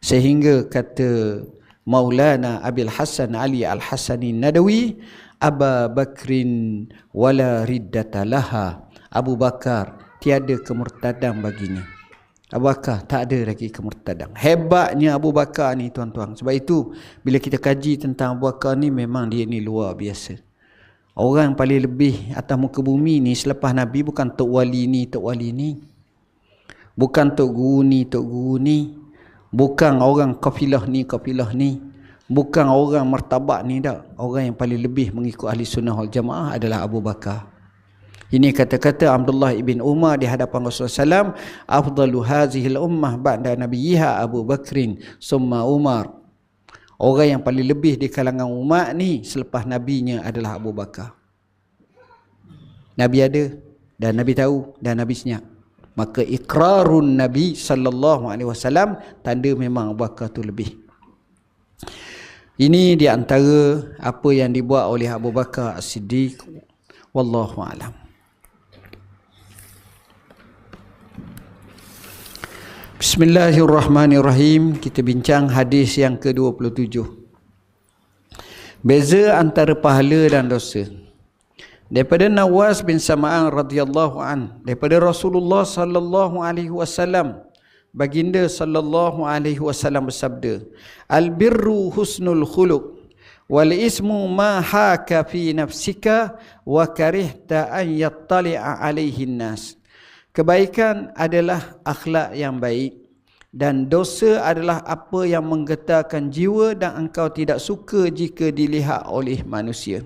Sehingga kata Maulana Abil Hasan Ali Al-Hasani Nadawi, Aba Bakrin wala riddata laha. Abu Bakar tiada kemurtadan baginya. Abu Bakar tak ada lagi kemurtadan. Hebatnya Abu Bakar ni tuan-tuan. Sebab itu bila kita kaji tentang Abu Bakar ni, memang dia ni luar biasa. Orang paling lebih atas muka bumi ni selepas Nabi bukan Tok Wali ni, Tok Wali ni, bukan Tok Guru ni, Tok Guru ni, bukan orang kafilah ni, bukan orang martabat ni dah. Orang yang paling lebih mengikut ahli sunnah wal jamaah adalah Abu Bakar. Ini kata-kata Abdullah ibn Umar di hadapan Rasulullah SAW, afdalu hazihil ummah ba'da nabiyyiha Abu Bakrin summa Umar. Orang yang paling lebih di kalangan umat ni selepas nabinya adalah Abu Bakar. Nabi ada dan Nabi tahu dan Nabi senyap. Maka iqrarun Nabi sallallahu alaihi wasallam tanda memang Abu Bakar tu lebih. Ini di antara apa yang dibuat oleh Abu Bakar As-Siddiq. Wallahu a'lam. Bismillahirrahmanirrahim. Kita bincang hadis yang ke-27. Beza antara pahala dan dosa. Daripada Nawas bin Sam'an radhiyallahu an, daripada Rasulullah sallallahu alaihi wasallam, baginda sallallahu alaihi wasallam bersabda, al-birru husnul khuluq wal ismu ma haka fi nafsika wa karihta an yattali'a alaihi nas. Kebaikan adalah akhlak yang baik, dan dosa adalah apa yang menggetarkan jiwa dan engkau tidak suka jika dilihat oleh manusia.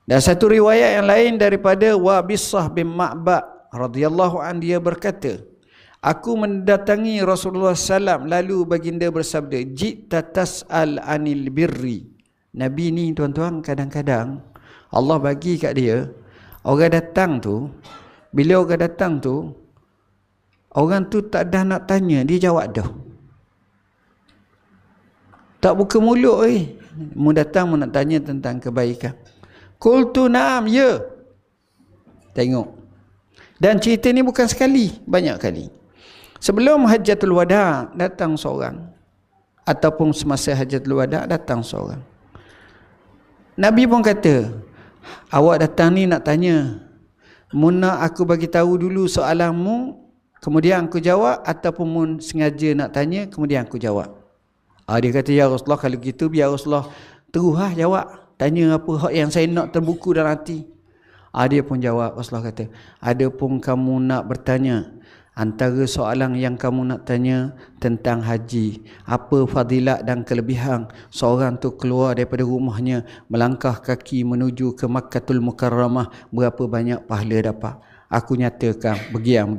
Dan satu riwayat yang lain daripada Wabisah bin Ma'bad radhiyallahu an, dia berkata, aku mendatangi Rasulullah SAW, lalu baginda bersabda, jita tas'al anil birri. Nabi ni tuan-tuan, kadang-kadang Allah bagi kat dia, orang datang tu, bila orang datang tu, orang tu tak dah nak tanya, dia jawab dah. Tak buka mulut mu datang mu nak tanya tentang kebaikan. Qultu na'am, ya. Tengok. Dan cerita ni bukan sekali, banyak kali. Sebelum Hajjatul Wada datang seorang, ataupun semasa Hajjatul Wada datang seorang. Nabi pun kata, awak datang ni nak tanya, muna aku bagi tahu dulu soalanmu, kemudian aku jawab, ataupun mun sengaja nak tanya, kemudian aku jawab. Dia kata, ya Rasulullah, kalau gitu biar Rasulullah terus jawab. Tanya apa hak yang saya nak terbuku dalam hati. Dia pun jawab, Rasulullah kata, ada pun kamu nak bertanya, antara soalan yang kamu nak tanya tentang haji, apa fadilat dan kelebihan seorang tu keluar daripada rumahnya, melangkah kaki menuju ke Makkatul Mukarramah, berapa banyak pahala dapat. Aku nyatakan begiang.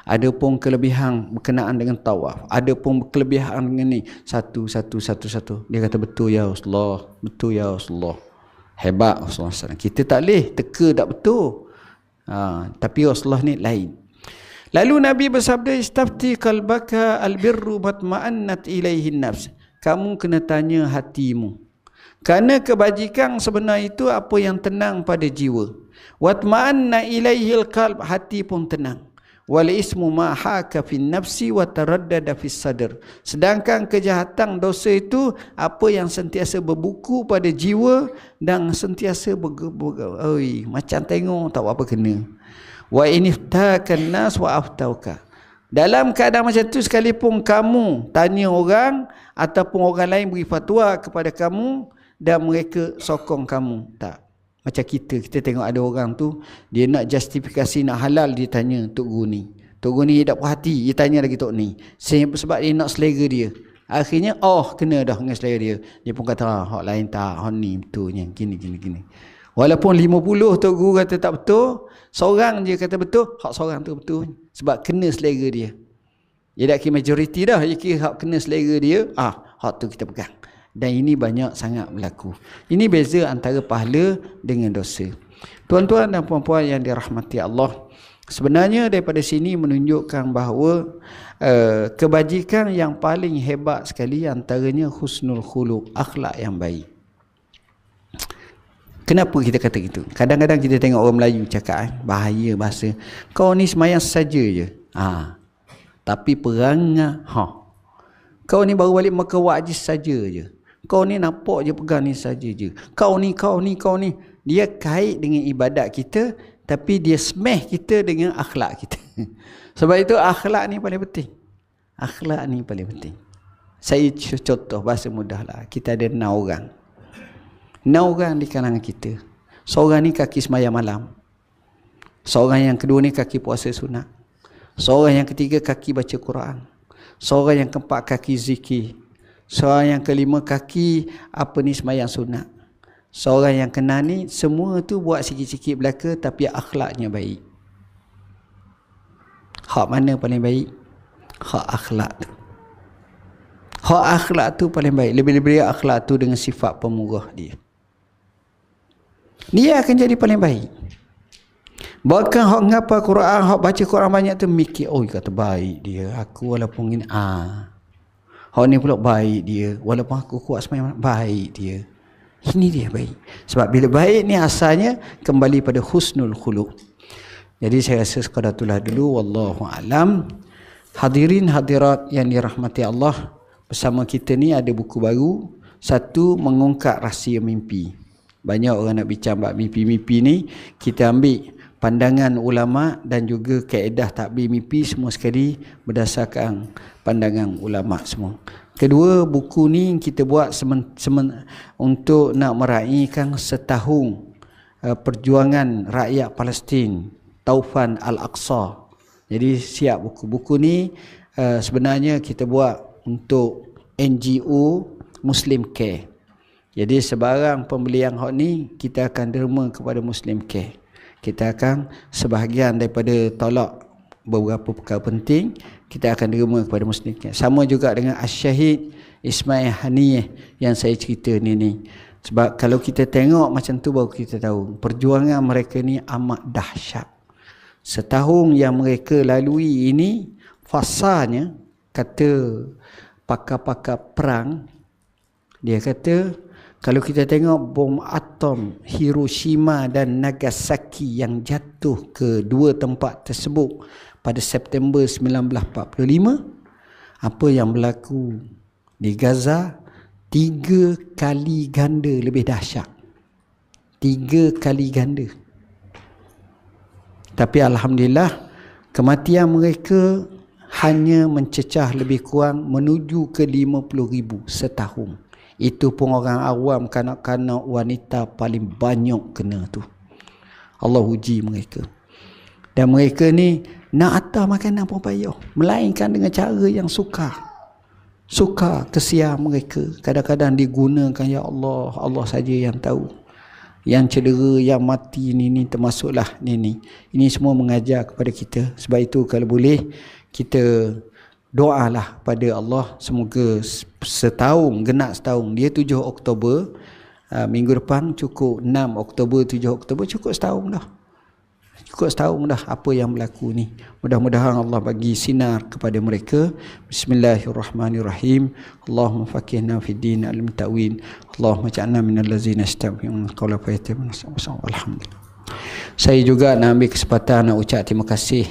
Ada pun kelebihan berkenaan dengan tawaf, ada pun kelebihan dengan ni, satu. Dia kata, betul ya Rasulullah, betul ya Rasulullah. Hebat Rasulullah SAW. Kita tak boleh teka tak betul. Tapi Rasulullah ni lain. Lalu Nabi bersabda, istafti qalbaka albirru matma'annat ilaihi nafs. Kamu kena tanya hatimu, kerana kebajikan sebenar itu apa yang tenang pada jiwa. Watma'anna ilaihil qalb, hati pun tenang. Wal ismu ma haka fin nafsi wa taraddada fis sadr. Sedangkan kejahatan dosa itu apa yang sentiasa berbuku pada jiwa dan sentiasa macam tengok tak apa kena. Wa iniftakan nas wa aftauka. Dalam keadaan macam tu, sekalipun kamu tanya orang ataupun orang lain beri fatwa kepada kamu dan mereka sokong kamu, tak. Macam kita tengok ada orang tu, dia nak justifikasi, nak halal, dia tanya Tok Guru ni. Tok Guru ni tak puas hati, dia tanya lagi Tok ni. Sebab dia nak selera dia. Akhirnya, kena dah dengan selera dia. Dia pun kata, hak lain tak, hak ni betulnya, gini. Walaupun 50 Tok Guru kata tak betul, seorang je kata betul, hak seorang tu betul. Sebab kena selera dia. Dia tak kira majoriti dah, dia kira hak kena selera dia, hak tu kita pegang. Dan ini banyak sangat berlaku. Ini beza antara pahala dengan dosa. Tuan-tuan dan puan-puan yang dirahmati Allah, sebenarnya daripada sini menunjukkan bahawa kebajikan yang paling hebat sekali antaranya husnul khuluq, akhlak yang baik. Kenapa kita kata gitu? Kadang-kadang kita tengok orang Melayu cakap, bahaya bahasa, kau ni semayang saja je. Tapi perangai, kau ni baru balik Mekah wajib saja je. Kau ni nampak je pegang ni saja je. Kau ni. Dia kait dengan ibadat kita, tapi dia smash kita dengan akhlak kita. Sebab itu akhlak ni paling penting. Akhlak ni paling penting. Saya contoh bahasa mudah lah. Kita ada 6 orang. 6 orang di kalangan kita. Seorang ni kaki sembahyang malam. Seorang yang kedua ni kaki puasa sunat. Seorang yang ketiga kaki baca Quran. Seorang yang keempat kaki zikir. Seorang yang kelima kaki sembahyang sunat. Seorang yang kena ni semua tu buat sikit-sikit belaka tapi akhlaknya baik. Hak mana paling baik? Hak akhlak tu. Hak akhlak tu paling baik. Lebih-lebih akhlak tu dengan sifat pemurah dia. Dia akan jadi paling baik. Bahkan hak ngapa Quran, hak baca Quran banyak tu mikir, kata baik dia. Aku walaupun ini hak ni pula baik dia, walaupun aku kuat sembahyang baik dia. Ini dia baik. Sebab bila baik ni asalnya kembali pada husnul khuluq. Jadi saya rasa sekadar itulah dulu, wallahu alam. Hadirin hadirat yang dirahmati Allah, bersama kita ni ada buku baru, Satu, mengungkap rahsia mimpi. Banyak orang nak bincang bab mimpi-mimpi ni, kita ambil pandangan ulama dan juga kaedah takbir mimpi semua sekali berdasarkan pandangan ulama semua. Kedua, buku ni kita buat untuk nak meraihkan setahun perjuangan rakyat Palestin, Taufan Al-Aqsa. Jadi siap buku ni sebenarnya kita buat untuk NGO Muslim Care. Jadi sebarang pembelian hak ni kita akan derma kepada Muslim Care. Kita akan sebahagian daripada tolak beberapa perkara penting, kita akan derma kepada Muslim Care. Sama juga dengan Asy-Syahid Ismail Haniyeh yang saya cerita ni. Sebab kalau kita tengok macam tu baru kita tahu perjuangan mereka ni amat dahsyat. Setahun yang mereka lalui ini, fasanya, kata pakar-pakar perang, dia kata kalau kita tengok bom atom Hiroshima dan Nagasaki yang jatuh ke dua tempat tersebut pada September 1945, apa yang berlaku di Gaza 3 kali ganda lebih dahsyat. 3 kali ganda. Tapi alhamdulillah kematian mereka hanya mencecah lebih kurang menuju ke 50,000 setahun. Itu pun orang awam, kanak-kanak, wanita paling banyak kena tu. Allah uji mereka. Dan mereka ni nak atas makanan pun payah, melainkan dengan cara yang sukar. Sukar kesian mereka. Kadang-kadang digunakan, ya Allah, Allah saja yang tahu. Yang cedera, yang mati ni termasuklah ni. Ini semua mengajar kepada kita. Sebab itu kalau boleh kita doalah pada Allah semoga genap setahun. Dia 7 Oktober, minggu depan cukup 6 Oktober, 7 Oktober, cukup setahun dah. Cukup setahun dah apa yang berlaku ni. Mudah-mudahan Allah bagi sinar kepada mereka. Bismillahirrahmanirrahim. Allahumma faqihna fid din al-ta'win. Allahumma ja'alna minal ladzina yastami'una al-qawla fayattabi'una ahsana. Alhamdulillah. Saya juga nak ambil kesempatan nak ucap terima kasih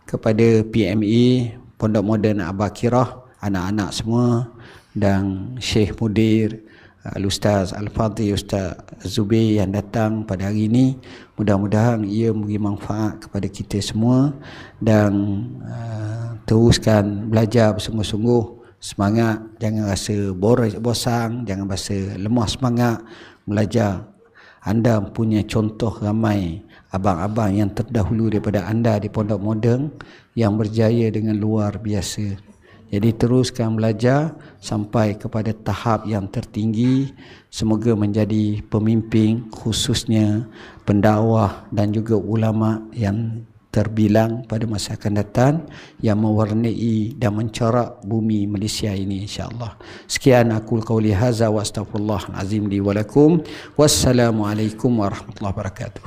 kepada PME Pondok Moden Abakirah, anak-anak semua, dan Syekh Mudir, Al-Ustaz Al-Fadhi, Ustaz Zubair yang datang pada hari ini. Mudah-mudahan ia memberi manfaat kepada kita semua dan teruskan belajar bersungguh-sungguh. Semangat, jangan rasa bosan, jangan rasa lemah semangat belajar. Anda punya contoh ramai abang-abang yang terdahulu daripada anda di Pondok Moden yang berjaya dengan luar biasa. Jadi teruskan belajar sampai kepada tahap yang tertinggi. Semoga menjadi pemimpin, khususnya pendakwah dan juga ulama yang terbilang pada masa akan datang, yang mewarnai dan mencorak bumi Malaysia ini insya-Allah. Sekian aku qauli hadza wa astaghfirullahal azim li wa lakum. Wassalamualaikum warahmatullahi wabarakatuh.